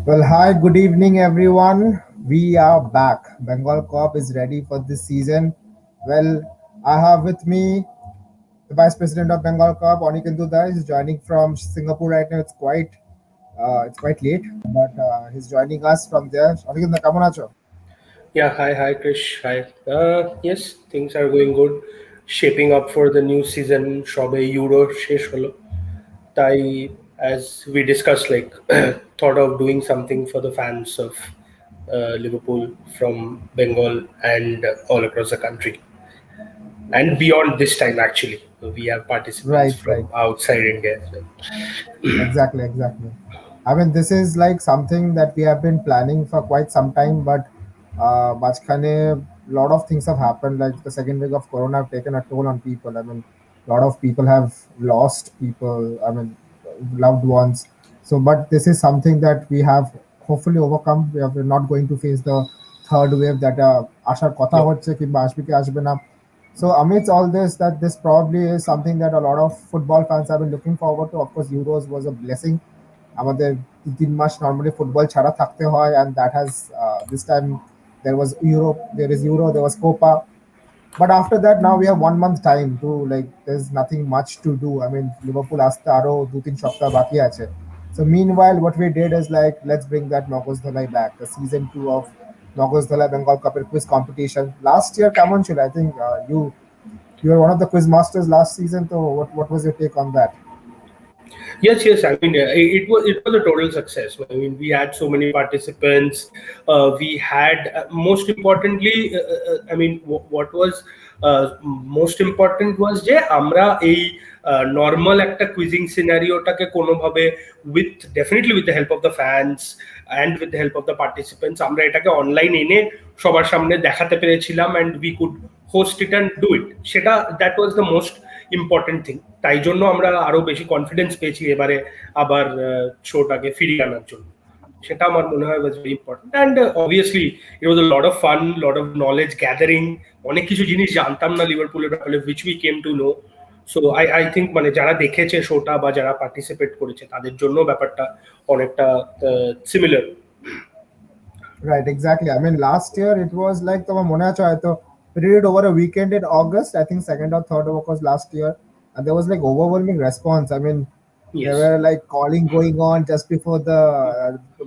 Well, hi, good evening, everyone. We are back. Bengal Corp is ready for this season. Well, I have with me the Vice President of Bengal Corp, Onikindu is joining from Singapore right now. It's quite late, but he's joining us from there. Onikindu, কেমন আছো? Yeah, hi, Krish. Hi. Yes, things are going good. Shaping up for the new season. সবে Euro শেষ হলো। তাই, as we discussed, like thought of doing something for the fans of Liverpool from Bengal and all across the country and beyond. This time, actually, we have participants Right, from right. outside India as well. Exactly. I mean, this is like something that we have been planning for quite some time, but মাঝখানে lot of things have happened. Like the second wave of Corona have taken a toll on people. I mean, a lot of people have lost people. I mean, loved ones. So, but this is something that we have hopefully overcome. We're not going to face the third wave that আসার কথা Yep. হচ্ছে কিংবা আসবে কি আসবে না. So amidst all this, that this probably is something that a lot of football fans have been looking forward to. Of course, Euros was a blessing. আমাদের 3 মাস normally football ছাড়া থাকতে হয়, and that has this time there was Europe, there is Euro, there was Copa, but after that, now we have 1 month time to, like, there's nothing much to do. I mean, Liverpool asked Aro 2-3 সপ্তাহ বাকি আছে. So meanwhile, what we did is like, let's bring that Mogos Dhalai back, the season 2 of Mogos Dhalai Bengal Cup quiz competition. Last year, Kamon Chil, I think you were one of the quiz masters last season. So what was your take on that? Yes. I mean, it was a total success. I mean, we had so many participants. We had most importantly, I mean, what was most important was যে আমরা এই normal একটা quizzing সিনারিওটাকে কোনোভাবে with definitely with the help of the fans and with the help of the participants আমরা এটাকে online এনে সবার সামনে দেখাতে পেরেছিলাম and we could host it and do it. সেটা that was the most important thing. তাই জন্য আমরা আরো বেশি কনফিডেন্স পেয়েছি এবারে আবার শোটাকে ফিরিয়ে আনার জন্য। সেটা আমার মনে হয় was very important and obviously it was lot of fun, lot of knowledge gathering. অনেক কিছু জিনিস জানতাম না লিভারপুলের ব্যাপারে, which we came to know. So I think মানে যারা দেখেছে শোটা বা যারা পার্টিসিপেট করেছে তাদের জন্য ব্যাপারটা অনেকটা similar. Right, exactly. I mean, last year it was like the Monacho. We did it over a weekend in August. I think second or third of August last year, and there was like overwhelming response. I mean, there Yes. were like calling going on just before the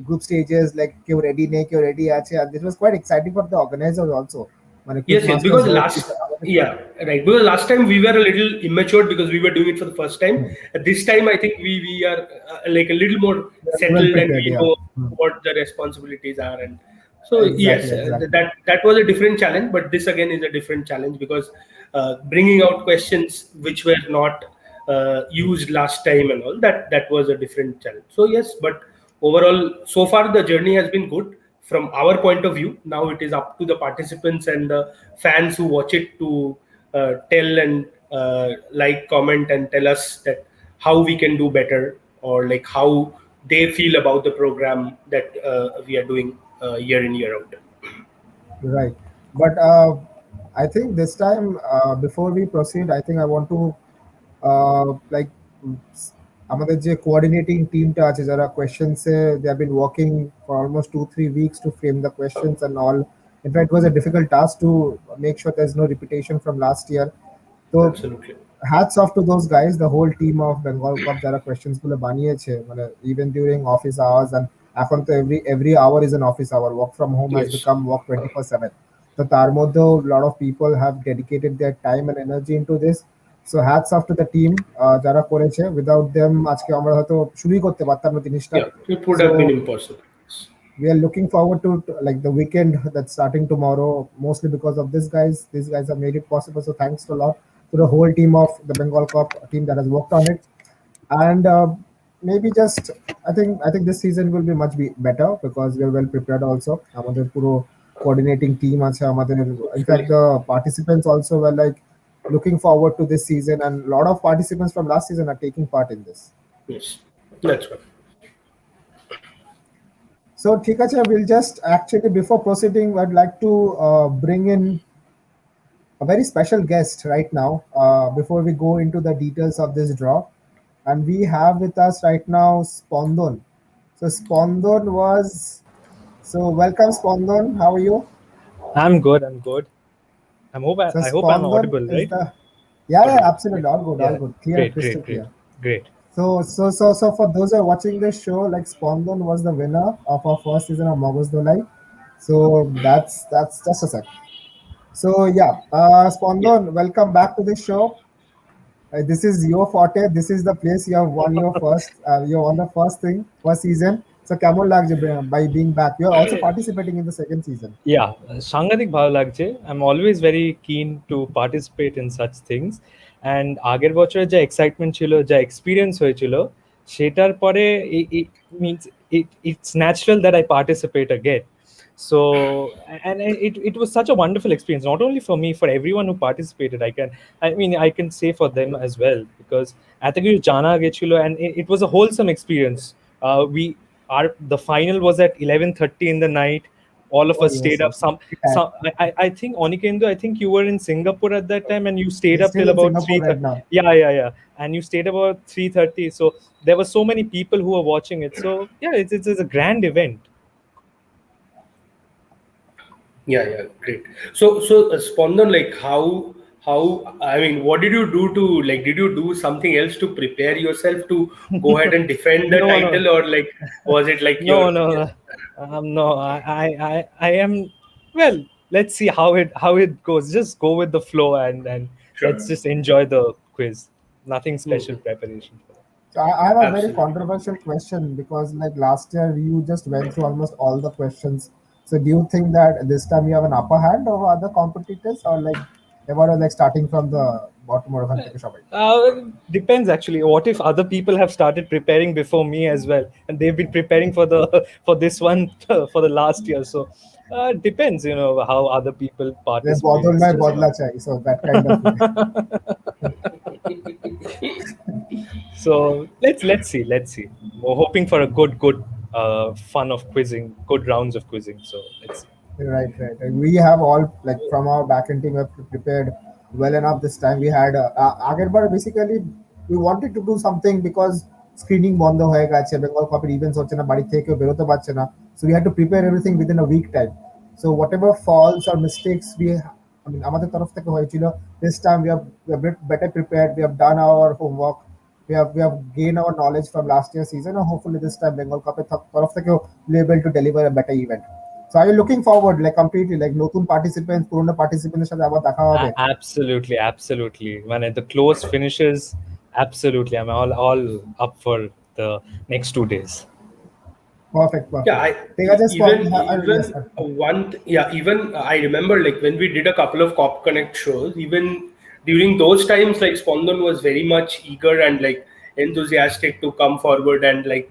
group stages, like "You're ready, Nick, you're ready." Actually, and this was quite exciting for the organizers also. When a quiz Yes, masters because hope, yeah, right. Because last time we were a little immature because we were doing it for the first time. This time, I think we are like a little more well settled and prepared. we Yeah. know what the responsibilities are. And so, yes, Exactly. that was a different challenge. But this again is a different challenge because bringing out questions which were not used last time and all that was a different challenge. So yes, but overall, so far the journey has been good from our point of view. Now it is up to the participants and the fans who watch it to tell and like, comment, and tell us that how we can do better, or like how they feel about the program that we are doing year in year out. Right. But I think this time, before we proceed, I think I want to like আমাদের যে coordinating টিমটা আছে যারা কোয়েশ্চেন্সে they have been working for almost 2-3 weeks to frame the questions and all. In fact, it was a difficult task to make sure there's no repetition from last year. So Absolutely. hats off to those guys, the whole team of Bengal Cup যারা questions গুলো বানিয়েছে, মানে even during office hours, and এখন তো every hour is an office hour. Work from home has Yes. become work 24/7. তো তার মধ্যেও a lot of people have dedicated their time and energy into this. So hats off to the team যারা করেছে. Without them আজকে আমরা হয়তো শুরুই করতে পারতাম না জিনিসটা. Yeah, it would So have been impossible. we are looking forward to like the weekend that's starting tomorrow, mostly because of these guys have made it possible. So thanks a lot to the whole team of the Bengal Cup team that has worked on it. And maybe just I think this season will be much better because we are well prepared also. আমাদের পুরো coordinating team আছে আমাদের. In fact, Hopefully. the participants also were like looking forward to this season, and a lot of participants from last season are taking part in this. Yes, that's right. So, Thikacha, we'll just actually, before proceeding, I'd like to bring in a very special guest right now before we go into the details of this draw. And we have with us right now Spondon. So Spondon was so welcome Spondon. How are you? I'm good. I'm good. So I hope I'm Spondon audible, is right? the yeah, Audible. absolutely all Yeah. good, clear, Great. crystal Great. Great. clear. Great. So for those who are watching this show, like Spondon was the winner of our first season of Mogos Dolai. So that's just a sec. So yeah, Yeah. Spondon, welcome back to the show. This is your forte. This is the place you have won your first. You won the first season. So কেমন লাগছে by being back? You're also participating in the second season. Yeah, সাংঘাতিক ভালো লাগছে। I'm always very keen to participate in such things. And আগের বছরে যা excitement ছিল, যা এক্সপিরিয়েন্স হয়েছিল, সেটার পরে means it's natural that I participate again. So, and it was such a wonderful experience, not only for me, for everyone who participated. I can say for them as well, because এত কিছু জানা গেছিল, and it was a wholesome experience. The final was at 11:30 in the night. All of Oh us yes, stayed up. yes. Some I think Onikendo, I think you were in Singapore at that time, and you stayed We're up still till in about Singapore 3:30. right now. Yeah, and you stayed about 3:30. So there were so many people who were watching it. So yeah, it's a grand event. Yeah, great. So Spondon, like how I mean, what did you do to like? Did you do something else to prepare yourself to go ahead and defend the No. title, or like was it like No, your no, no. I am. Well, let's see how it goes. Just go with the flow, and let's sure? just enjoy the quiz. Nothing special Mhm. preparation for that. So I have a very Absolutely. controversial question because like last year you just went through almost all the questions. So do you think that this time you have an upper hand over other competitors or like everyone like starting from the bottom or something? Depends actually. What if other people have started preparing before me as well, and they've been preparing for the for this one for the last year? So depends, how other people They participate. bottle It's my just bodla chai. So that kind of way. so let's see. We're hoping for a good fun of quizzing, good rounds of quizzing. So let's see. Right. And we have all like from our backend team have prepared well enough this time. We had আগের বার basically we wanted to do something because screening বন্ধ হয়ে গেছে বেঙ্গল কাপের events হচ্ছে না বাড়ি থেকে কেউ বেরোতে পারছে না so we had to prepare everything within a week time so whatever faults or mistakes I mean আমাদের তরফ থেকে হয়েছিল this time we are bit better prepared we have done our homework we have gained our knowledge from last year's season and hopefully this time Bengal কাপের তরফ থেকেও be able to deliver a better event. So are you looking forward like completely like নতুন participants পুরনো participants এর সাথে আবার দেখা হবে? Absolutely. When the close finishes, absolutely. I'm all up for the next 2 days. Perfect. Yeah, ঠিক আছে even yes, sir. even I remember like when we did a couple of Cop Connect shows, even during those times, like Spondon was very much eager and like enthusiastic to come forward and like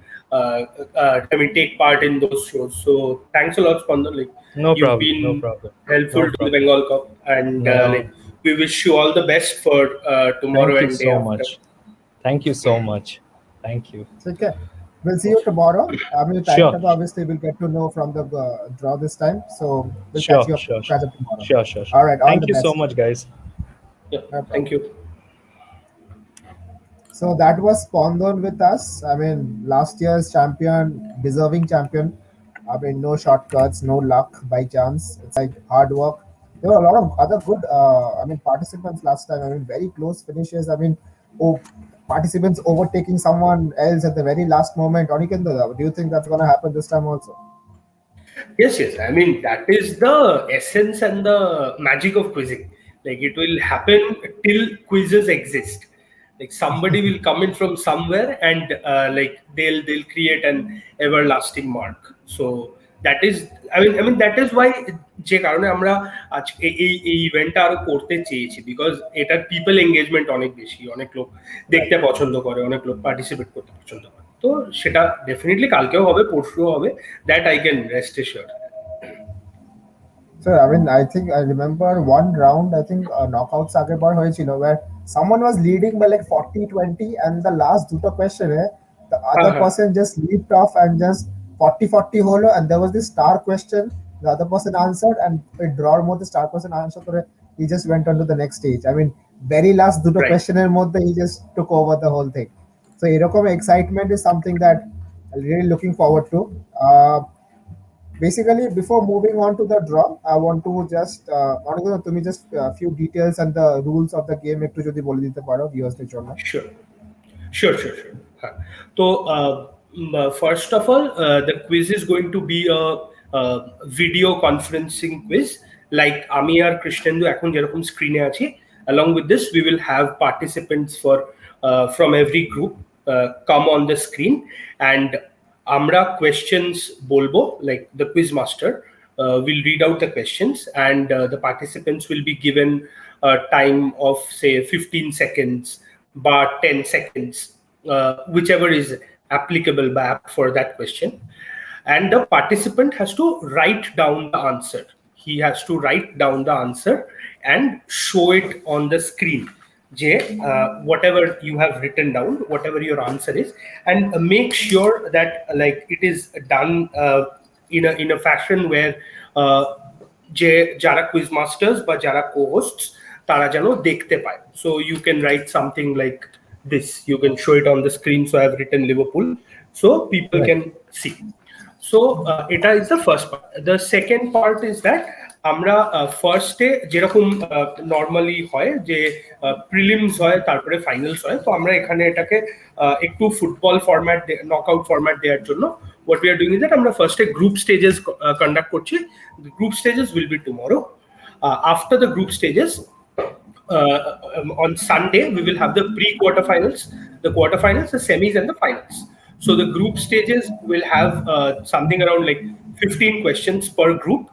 I mean take part in those shows. So thanks a lot, Spondon. Like No you've problem. been No problem. helpful No to the problem. Bengal Cup, and No. like we wish you all the best for tomorrow Thank you and day so after. much. Thank you so much. Thank you. Okay. We'll see you tomorrow. I mean, time Sure. obviously we'll get to know from the draw this time. So we'll Sure. catch up tomorrow. Sure. All right. All Thank the you best. so much, guys. Yeah, No thank problem. you. So that was Spondon with us. I mean, last year's champion, deserving champion. I mean, no shortcuts, no luck by chance. It's like hard work. There were a lot of other good, participants last time. I mean, very close finishes. I mean, participants overtaking someone else at the very last moment. Onikendo, do you think that's going to happen this time also? Yes. I mean, that is the essence and the magic of quizzing. Like, it will happen till quizzes exist. Like, somebody will come in from somewhere and like they'll create an everlasting mark. So that is, I mean that is why যে কারণে আমরা আজ এই ইভেন্টটা আরো করতে চেয়েছি because এটার পিপল এঙ্গেজমেন্ট অনেক বেশি অনেক লোক দেখতে পছন্দ করে অনেক লোক পার্টিসিপেট করতে পছন্দ করে তো সেটা ডেফিনেটলি কালকেও হবে পরশুও হবে that I can rest assure So I mean, I think I remember one round. I think knockouts আগে বার হয়েছিল where someone was leading by like 40-20 and the last দুটো question the other person just leaped off and just 40-40 holo and there was this star question the other person answered and it draw মধ্যে star person answer করে he just went on to the next stage. I mean, very last দুটো Right. question এর মধ্যে he just took over the whole thing. So এরকম excitement is something that really looking forward to. Basically, before moving on to the draw, I want to just অনেকগুলো তুমি just few details and the rules of the game একটু যদি বলে দিতে পারো viewers-দের জন্য। Sure. Sure. So, first of all, the quiz is going to be a video conferencing quiz. Like আমি আর কৃষ্ণেন্দু এখন যেরকম স্ক্রিনে আছি, along with this, we will have participants from every group come on the screen, and আমরা questions bolbo, like the quiz master will read out the questions, and the participants will be given a time of say 15 seconds but 10 seconds, whichever is applicable for that question. And the participant has to write down the answer. He has to write down the answer and show it on the screen. Whatever you have written down, whatever your answer is, and make sure that like it is done in a fashion where jara quiz masters বা যারা co-hosts তারা যেন দেখতে পায়. So you can write something like this. You can show it on the screen. So I have written Liverpool, so people can see. So এটা is the first part. The second part is that আমরা ফার্স্টে যেরকম normally হয় যে prelims হয় তারপরে finals হয়, তো আমরা এখানে এটাকে একটু ফুটবল ফরম্যাট নকআউট ফরম্যাট দেওয়ার জন্য what we are doing is that আমরা ফার্স্টে গ্রুপ স্টেজেস কন্ডাক্ট করছি. The group stages will be tomorrow. After the group stages, on Sunday we will have the pre-quarterfinals, the quarterfinals, the semis, and the finals. So the group stages will have something around like 15 questions per group.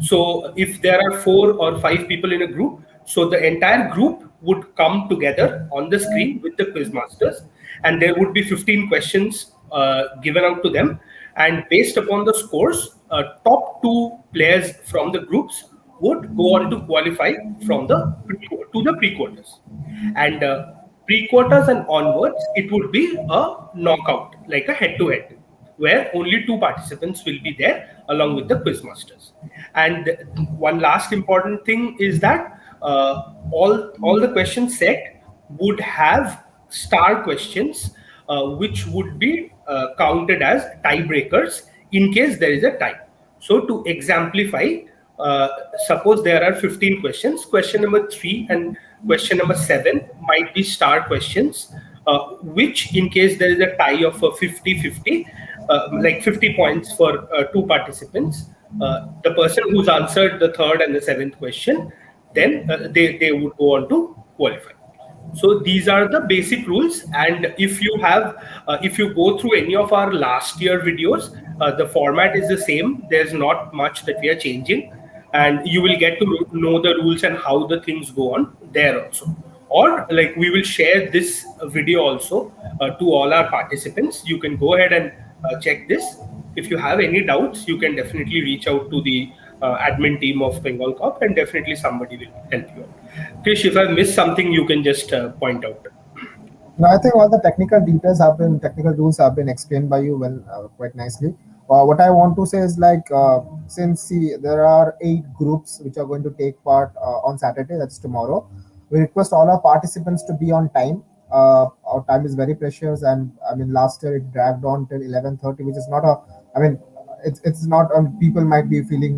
So if there are 4 or 5 people in a group, so the entire group would come together on the screen with the quiz masters, and there would be 15 questions given out to them, and based upon the scores, top 2 players from the groups would go on to qualify from the pre-quarters, and pre-quarters and onwards it would be a knockout, like a head-to-head, where only 2 participants will be there along with the quiz masters. And one last important thing is that all the questions set would have star questions, which would be counted as tiebreakers in case there is a tie. So to exemplify, suppose there are 15 questions, question number 3 and question number 7 might be star questions, which in case there is a tie of 50-50, like 50 points for 2 participants, the person who's answered the 3rd and the 7th question, then they would go on to qualify. So these are the basic rules, and if you go through any of our last year videos, the format is the same. There's not much that we are changing, and you will get to know the rules and how the things go on there also. Or like we will share this video also to all our participants. You can go ahead and check this. If you have any doubts, you can definitely reach out to the admin team of Bengal Corp, and definitely somebody will help you out. Krish, if I missed something, you can just point out. No, I think all the technical rules have been explained by you well, quite nicely. What I want to say is like, since there are 8 groups which are going to take part on Saturday, that's tomorrow, we request all our participants to be on time. Our time is very precious, and I mean last year it dragged on till 11:30, which is not it's not, people might be feeling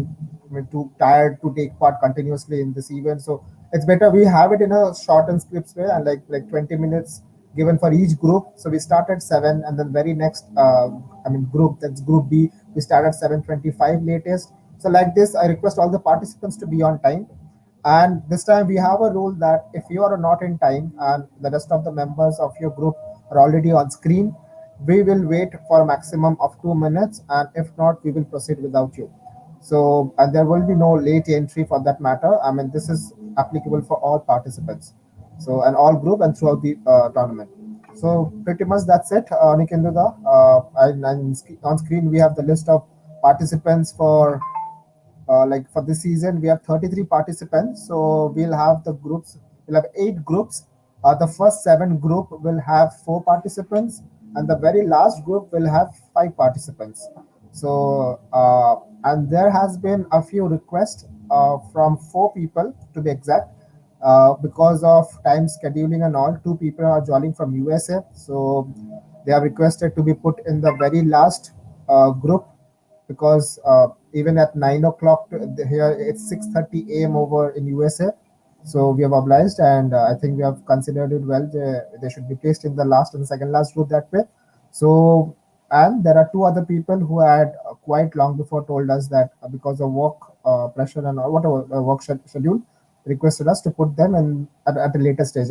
too tired to take part continuously in this event, so it's better we have it in a short and crisp way, and like 20 minutes given for each group. So we start at 7, and then very next group, that's group B, we start at 7:25 latest. So like this, I request all the participants to be on time. And this time we have a rule that if you are not in time and the rest of the members of your group are already on screen, we will wait for a maximum of 2 minutes, and if not, we will proceed without you. So, and there will be no late entry for that matter. I mean, this is applicable for all participants. So, and all group and throughout the tournament. So, pretty much that's it. Nikenduda, on screen we have the list of participants for for this season. We have 33 participants. So we'll have the groups. We'll have 8 groups. The first 7 group will have 4 participants, and the very last group will have 5 participants. So and there has been a few requests from 4 people to be exact. Because of time scheduling and all, 2 people are joining from USA. So They have requested to be put in the very last group because even at 9 o'clock here it's 6:30 a.m. over in USA. So we have obliged, and I think we have considered it well. They should be placed in the last and second last group that way. So, and there are two other people who had quite long before told us that because of work pressure and whatever schedule, requested us to put them in at a later stage,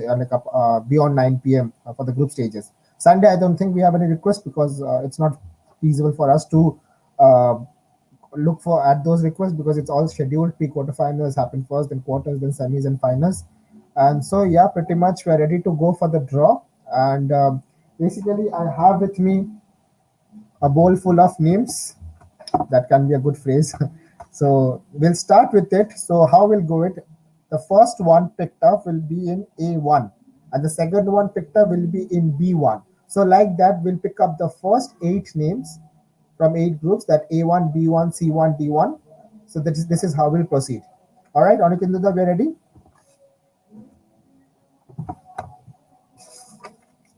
beyond 9 p.m. For the group stages. Sunday, I don't think we have any request because it's not feasible for us to uh, look for at those requests because it's all scheduled. Pre-quarterfinals happen first, then quarters, then semis and finals. And so, yeah, pretty much we're ready to go for the draw. And basically, I have with me a bowl full of names. That can be a good phrase. So we'll start with it. So how we'll go it? The first one picked up will be in A1, and the second one picked up will be in B1. So like that, we'll pick up the first 8 names from 8 groups. That A1, B1, C1, D1. So this is how we'll proceed. All right, Anikinduda, we're ready.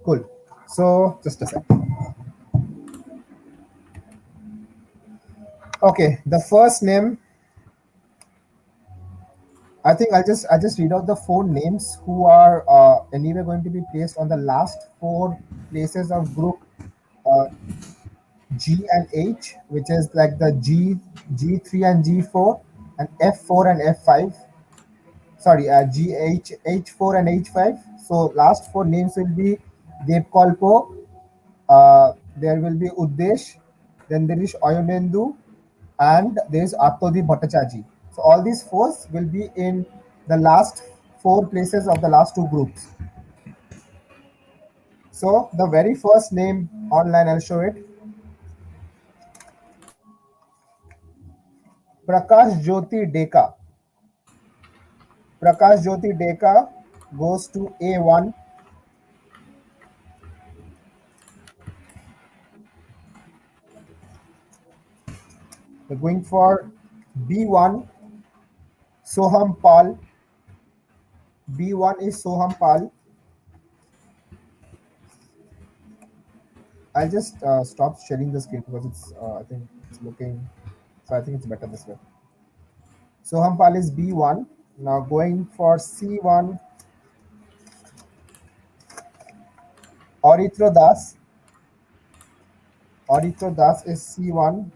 Cool. So just a second. Okay, the first name, I think I'll just read out the 4 names who are anyway going to be placed on the last 4 places of group uh, G and H, which is like the G3 and G4, and F4 and F5. Sorry, H4 and H5. So last 4 names will be Devkalpo. There will be Uddesh. Then there is Oyonendu, and there is Atodi Bhattacharjee. So all these 4s will be in the last 4 places of the last 2 groups. So the very first name online, I'll show it. Prakash Jyoti Deka. Prakash Jyoti Deka goes to A1. We're going for B1, Soham Pal. B1 is Soham Pal. I'll just stop sharing the screen because I think it's looking, so I think it's better this way. Soham Pal is B1. Now going for C1, Auritra Das. Auritra Das is C1.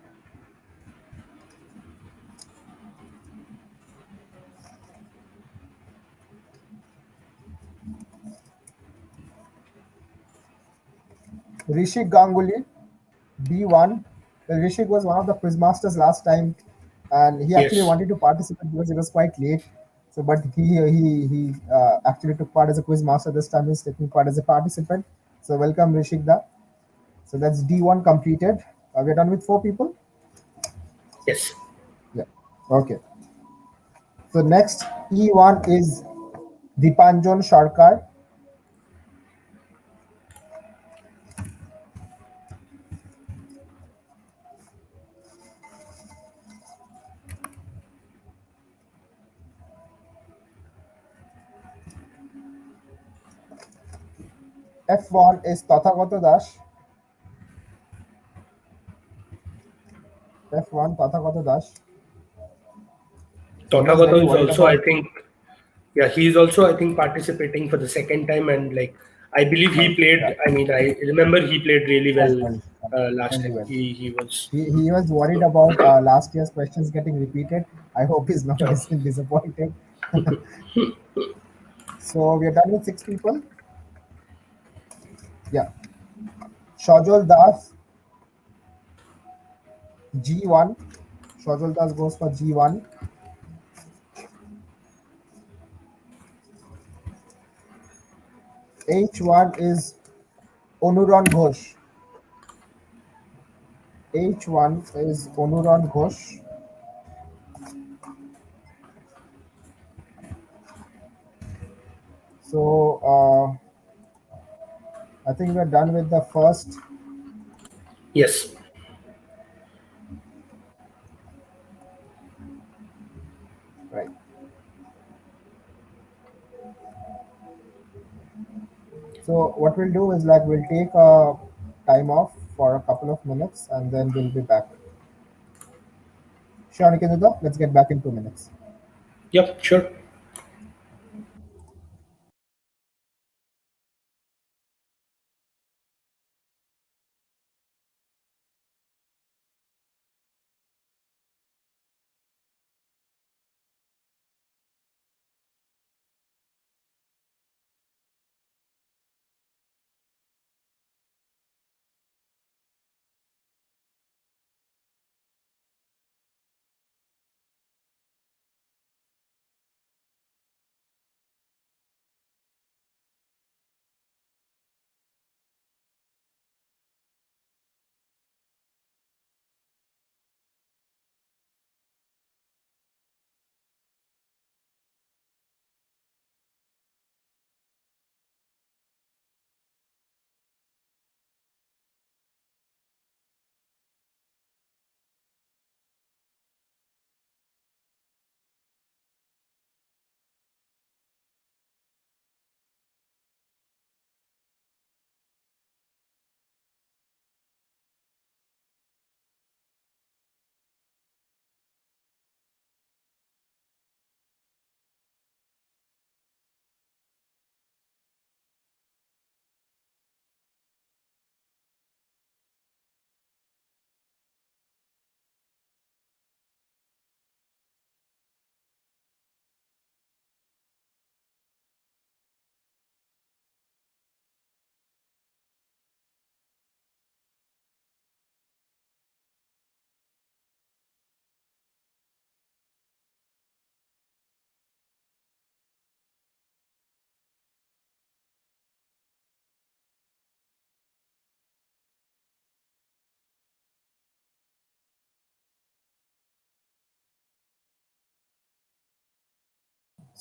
Rishik Ganguly, B1. Well, Rishik was one of the quiz masters last time, and he actually Yes. wanted to participate because it was quite late. So, but he actually took part as a quiz master this time. He's taking part as a participant. So, welcome Rishik Da. So that's D1 completed. We're done with 4 people. Yes. Yeah. Okay. So next E1 is Dipanjan Sarkar. F1 is Tathagata Das. F1 Tathagata Das. So he was very Tathagata is worried also, I about. think, yeah, he's also, I think, participating for the second time, and like, I believe he Yeah, played. I mean, I remember he played really quite well well, last really time. well. He was. He was worried about last year's questions getting repeated. I hope he's not Oh, disappointed. So we are done with 6 people. Yeah. Shajol Das, G1. Shajol Das goes for G1. H1 is Onuran Ghosh. H1 is Onuran Ghosh. So I think we're done with the first. yes. Right. So what we'll do is like we'll take time off for a couple of minutes and then we'll be back. Sure, Nikita, let's get back in 2 minutes. Yep, sure.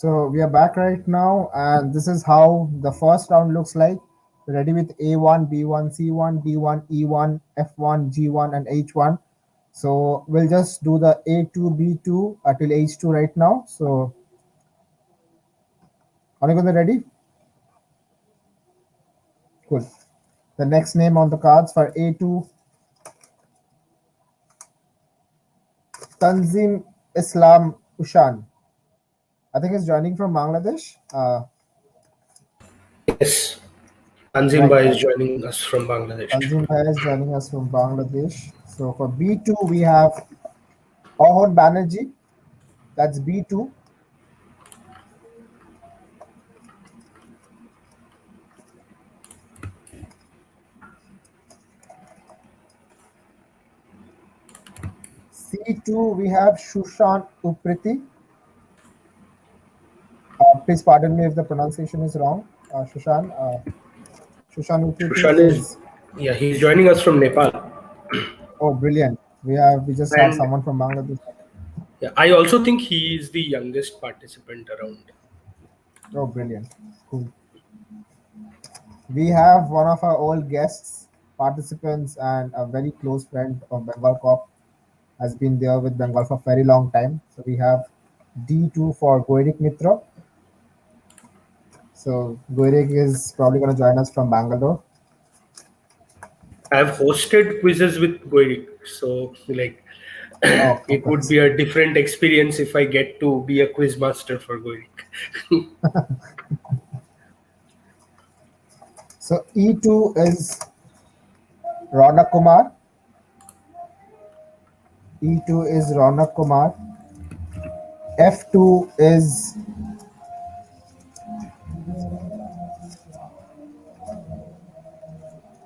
So we are back right now, and this is how the first round looks like. Ready with A1, B1, C1, D1, E1, F1, G1, and H1. So we'll just do the A2, B2 till H2 right now. So, Anikunda, ready? Cool. The next name on the cards for A2, Tanzim Islam Ushan. I think he's joining from Bangladesh. Yes. Tanzim Right, Bhai right. is joining us from Bangladesh. Tanzim Bhai is joining us from Bangladesh. So for B2, we have Ahon Banerjee. That's B2. C2, we have Shushan Upriti. Please pardon me if the pronunciation is wrong. Shushan Upriti Shushan is, yeah, he's joining us from Nepal. Oh, brilliant. We just have And someone from Bangladesh. yeah, I also think he is the youngest participant around. Oh, brilliant. Cool. We have one of our old guests, participants, and a very close friend of Bengal Corp. Has been there with Bengal for a very long time. So we have D2 for Goirik Mitra. So Goirik is probably going to join us from Bangalore. I've hosted quizzes with Goirik, so like it would be a different experience if I get to be a quiz master for Goirik. So E2 is Ronak Kumar. E2 is Ronak Kumar. F2 is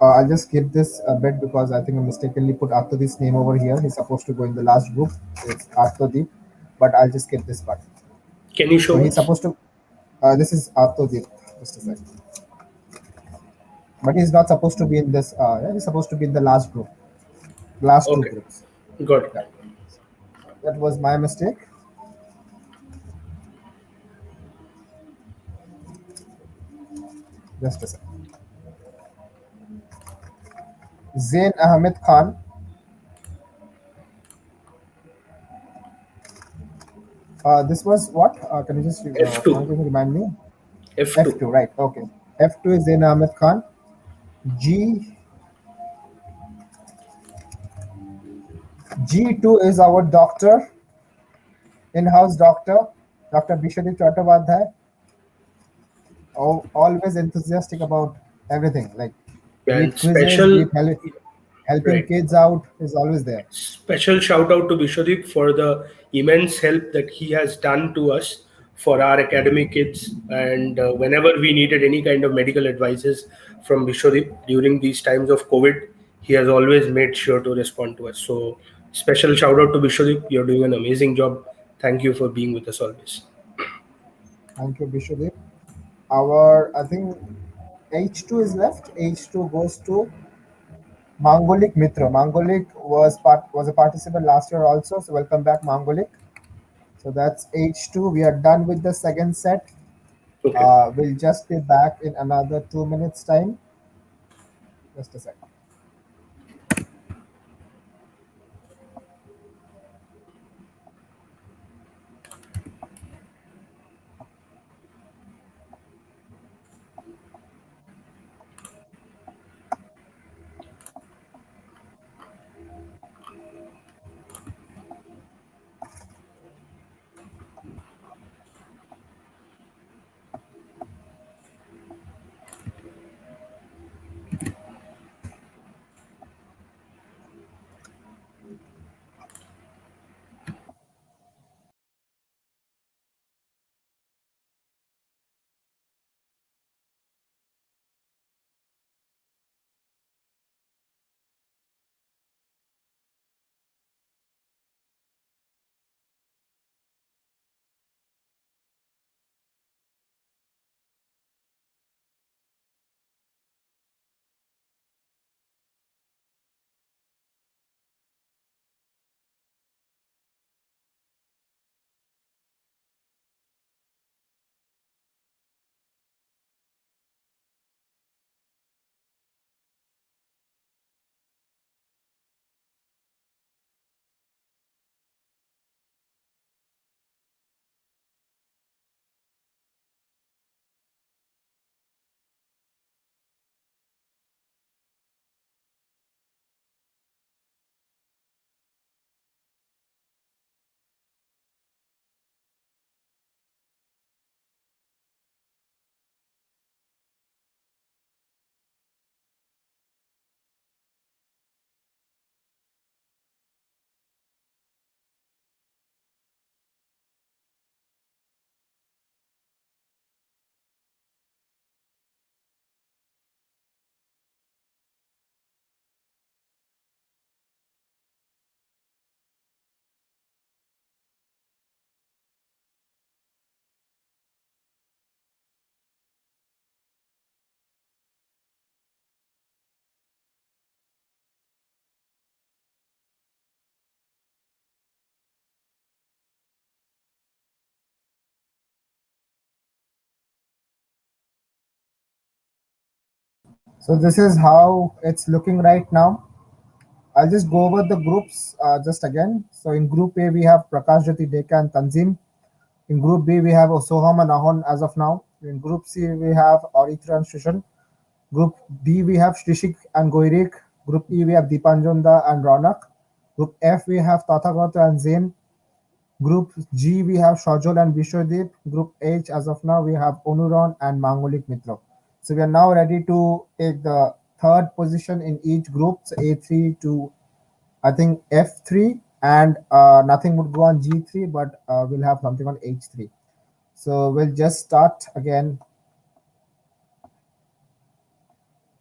I'll just skip this a bit because I think I mistakenly put Atodip's name over here. He's supposed to go in the last group. It's Atodip, but I'll just skip this part. Can you show So me? he's supposed to. This is Atodip. Just a second. But he's not supposed to be in this. He's supposed to be in the last group. Last two groups. Got it. Yeah. That was my mistake. Just a second. Zain Ahmed Khan. This was what? Can you just F2. remind me? F2. F2, right? Okay. F2 is Zain Ahmed Khan. G2 G2 is our doctor, in-house doctor, Dr. Bishadip Chattopadhyay, always enthusiastic about everything, like be And it quizzes, be special, it helping right. kids out, is always there. Special shout out to Vishwadip for the immense help that he has done to us for our academic kids. And whenever we needed any kind of medical advices from Vishwadip during these times of COVID, he has always made sure to respond to us. So, special shout out to Vishwadip. You're doing an amazing job. Thank you for being with us always. Thank you, Bishadip. Our, I think H2 is left. H2 goes to Mangolik Mitra. Mangolik was a participant last year also, so welcome back, Mangolik. So that's H2. We are done with the second set. Okay. We'll just be back in another 2 minutes time. Just a second. So this is how it's looking right now. I'll just go over the groups just again. So in Group A, we have Prakash Jyoti Deka and Tanzim. In Group B, we have Soham and Ahon as of now. In Group C, we have Oritra and Shushan. Group D, we have Shrishik and Goirik. Group E, we have Dipanjanda and Ronak. Group F, we have Tathagata and Zain. Group G, we have Shajol and Vishwadip. Group H, as of now, we have Onuron and Mangolik Mitra. So we are now ready to take the third position in each group, so A3 to I think F3, and nothing would go on G3, but we'll have something on H3. So we'll just start again.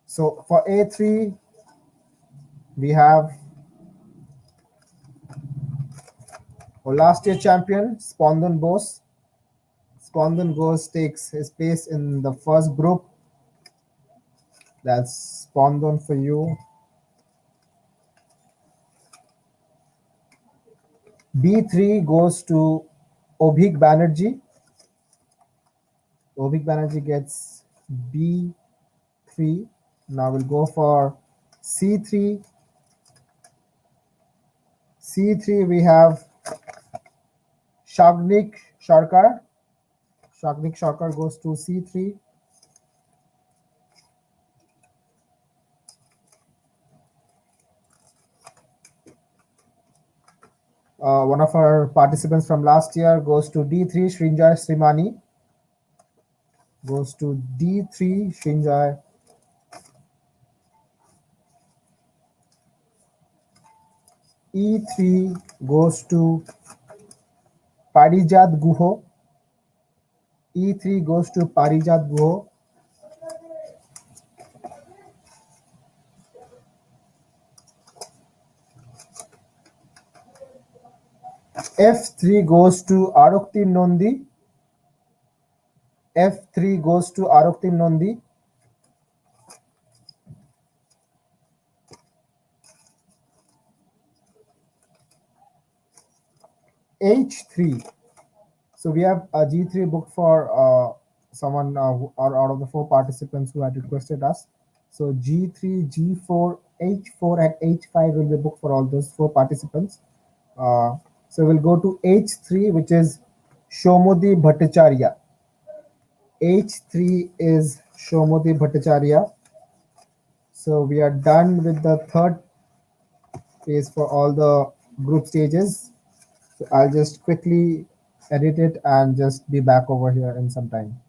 So for A3, we have our last year champion, Spondan Bose. Spondan Bose takes his place in the first group. That's Spondan for you. B3 goes to Obhik Banerjee. Obhik Banerjee gets B3. Now we'll go for C3. C3 we have Shagnik Sharkar. Shagnik Sharkar goes to C3. One of our participants from last year goes to D3, Srinjay Srimani. Goes to D3, Srinjay. E3 goes to Parijat Guho. E3 goes to Parijat Guho. F3 goes to Arukti Nondi. F3 goes to Arukti Nondi. H3. So we have a G3 book for someone or out of the four participants who had requested us. So G3, G4, H4, and H5 will be booked for all those four participants. So we'll go to H3, which is Shomodi Bhattacharya. H3 is Shomodi Bhattacharya. So we are done with the third phase for all the group stages. So I'll just quickly edit it and just be back over here in some time.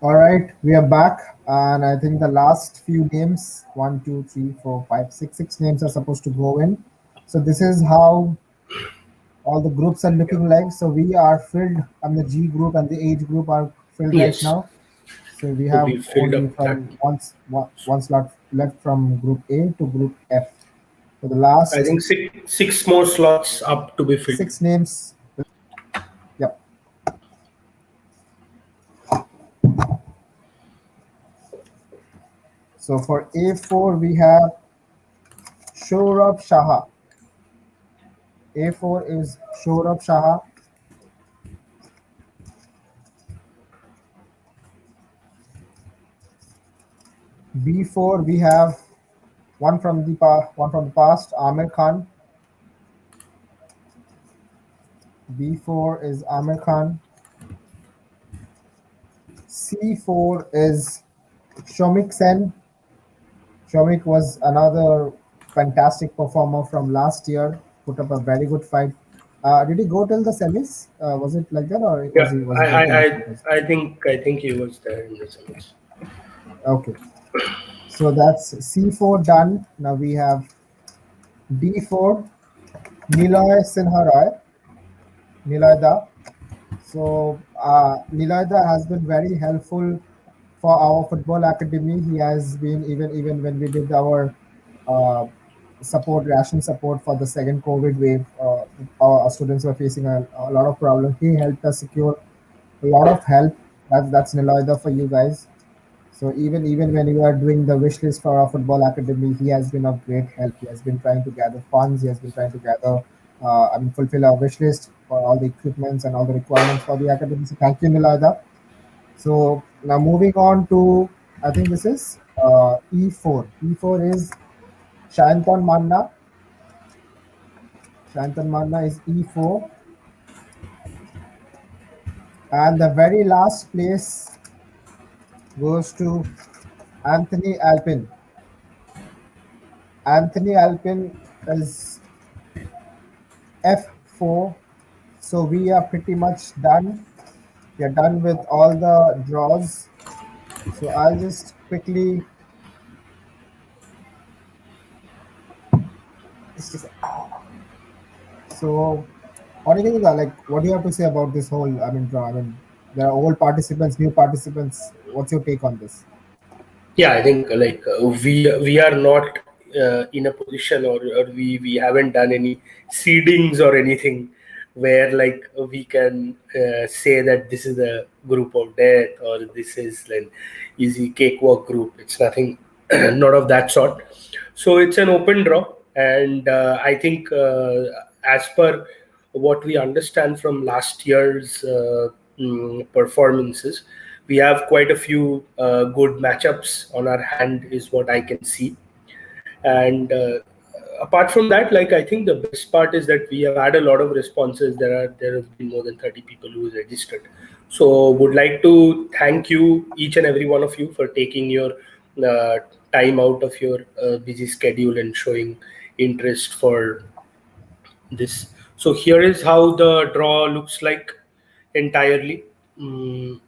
All right, we are back, and I think the last few names, one, two, three, four, five, six names are supposed to go in. So this is how all the groups are looking like. So we are filled, and the G group and the H group are filled right Yes. now. So we So have we filled only up that. from one slot left from group A to group F. So the I last think six more slots up to be filled. 6 names. Yep. So for A4 we have Shourab Shah. A4 is Shourab Shah. B4 we have one from the past, Amir Khan. B4 is Amir Khan. C4 is Shomik Sen. Shomik was another fantastic performer from last year. Put up a very good fight. Did he go till the semis? Was it like that, or Yeah, was I it I just I, because? I think he was there in the semis. Okay, so that's C4 done. Now we have D4, Niloy Sinha Roy, Niloyda. So Niloyda has been very helpful for our football academy. He has been even when we did our uh, ration support for the second COVID wave. Our students were facing a lot of problems. He helped us secure a lot of help. That's Niloyda for you guys. So even when you are doing the wish list for our football academy, he has been of great help. He has been trying to gather funds. He has been trying to gather, fulfill our wish list for all the equipments and all the requirements for the academy. So thank you, Niloida. So now moving on to, I think this is E4. E4 is Shantan Manna. Shantan Manna is E4, and the very last place goes to Anthony Alpin. Anthony Alpin is F4. So we are pretty much done. We are done with all the draws. So I'll just quickly. So, what do you think? Like, what do you have to say about this whole? I mean, draw. I mean, there are old participants, new participants. What's your take on this? Yeah, I think we are not in a position, or we haven't done any seedings or anything where like we can say that this is a group of death or this is an easy cakewalk group. It's nothing, not of that sort. So it's an open draw, and I think as per what we understand from last year's performances, we have quite a few good matchups on our hand, is what I can see. And apart from that, like I think the best part is that we have had a lot of responses. There have been more than 30 people who registered. So would like to thank you, each and every one of you, for taking your uh, time out of your busy schedule and showing interest for this. So here is how the draw looks like entirely. Mm,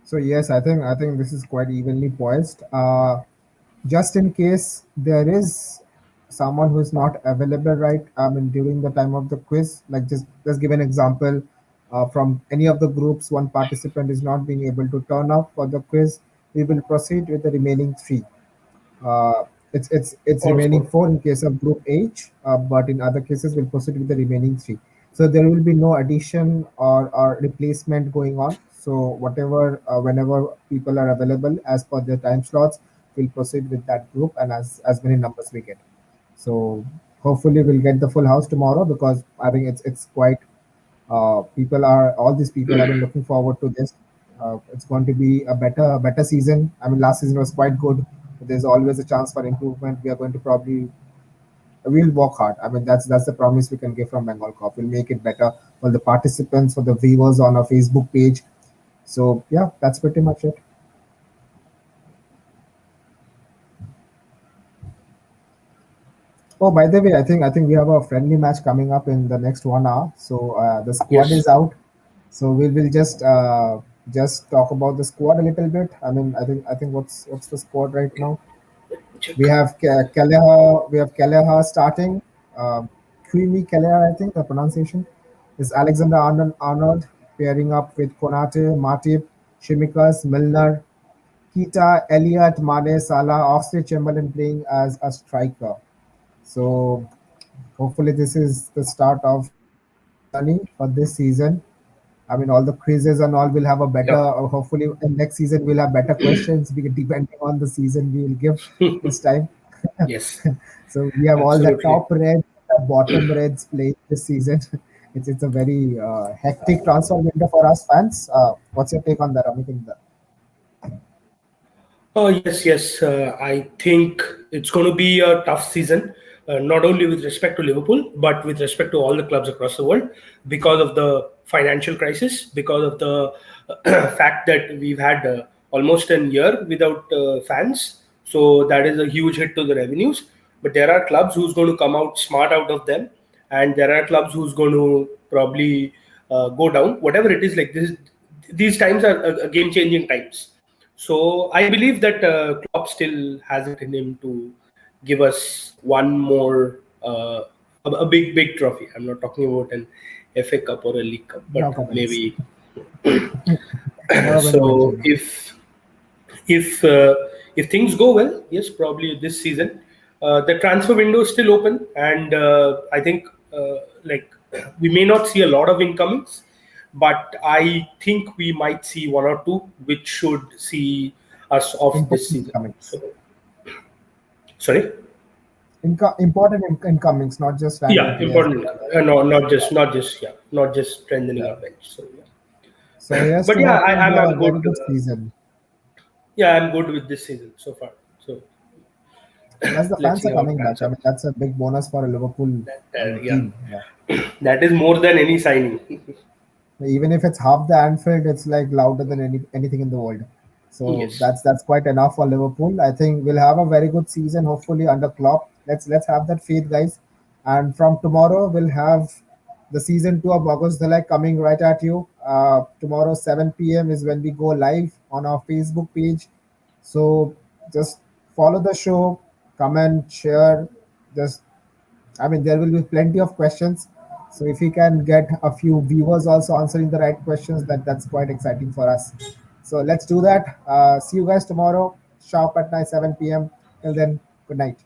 So yes, I think this is quite evenly poised. Just in case there is someone who is not available, right? I mean, during the time of the quiz, like just give an example. From any of the groups, one participant is not being able to turn up for the quiz. We will proceed with the remaining three. It's Sounds remaining good. four in case of group H, but in other cases we'll proceed with the remaining three. So there will be no addition or replacement going on. So whatever whenever people are available as per their time slots, we'll proceed with that group and as many numbers we get. So hopefully we'll get the full house tomorrow because I think it's quite people are all these people have been looking forward to this. It's going to be a better season. I mean, last season was quite good. But there's always a chance for improvement. We are going to probably we'll work hard. I mean, that's the promise we can give from Bengal Corp. We'll make it better for the participants, for the viewers on our Facebook page. So yeah, that's pretty much it. Oh, by the way, I think we have a friendly match coming up in the next 1 hour. So the squad Yes. is out. So we will just talk about the squad a little bit. I mean, I think what's the squad right now? Check. We have Kelleher starting. Creamy Keller, I think the pronunciation is Alexander Arnold pairing up with Konate, Matip, Shimikas, Milner, Kita, Elliott, Mane, Salah, Oxlade Chamberlain playing as a striker. So hopefully this is the start of journey for this season. I mean, all the quizzes and all will have a better. Yeah. Hopefully, next season we'll have better questions. Depending on the season we will give this time. Yes, So we have all the absolutely. top reds, the bottom reds playing this season. It's a very hectic transfer window for us fans. What's your take on that, Amit? Oh, yes, yes. I think it's going to be a tough season, not only with respect to Liverpool, but with respect to all the clubs across the world because of the financial crisis, because of the fact that we've had almost a year without fans. So that is a huge hit to the revenues. But there are clubs who's going to come out smart out of them, and there are clubs who's going to probably go down. Whatever it is, like this, these times are game-changing times. So I believe that Klopp still has it in him to give us one more a big trophy. I'm not talking about an FA Cup or a League Cup, No but comments. maybe. Never going to So mention. if things go well, yes, probably this season, the transfer window is still open, and I think like we may not see a lot of incomings, but I think we might see one or two, which should see us off this Important season. incomings. So, sorry. Important incomings, not just random Yeah, players. important. No, not just strengthening Yeah. our bench. So yeah, So here's but to yeah, hoping for a I'm good. very good season. Yeah, I'm good with this season so far. So Plus, the let's fans see are how it coming back. pans I out. mean, that's a big bonus for a Liverpool Yeah, team. Yeah. that is more than any signing. Even if it's half the Anfield, it's like louder than anything in the world. So Yes. that's quite enough for Liverpool. I think we'll have a very good season, hopefully under Klopp. Let's have that faith, guys. And from tomorrow, we'll have the season 2 of August Dalai coming right at you. Tomorrow 7 p.m. is when we go live on our Facebook page. So just follow the show, comment, share. Just I mean, there will be plenty of questions. So if we can get a few viewers also answering the right questions, that's quite exciting for us. So let's do that. See you guys tomorrow, sharp at night 7 p.m. Till then, good night.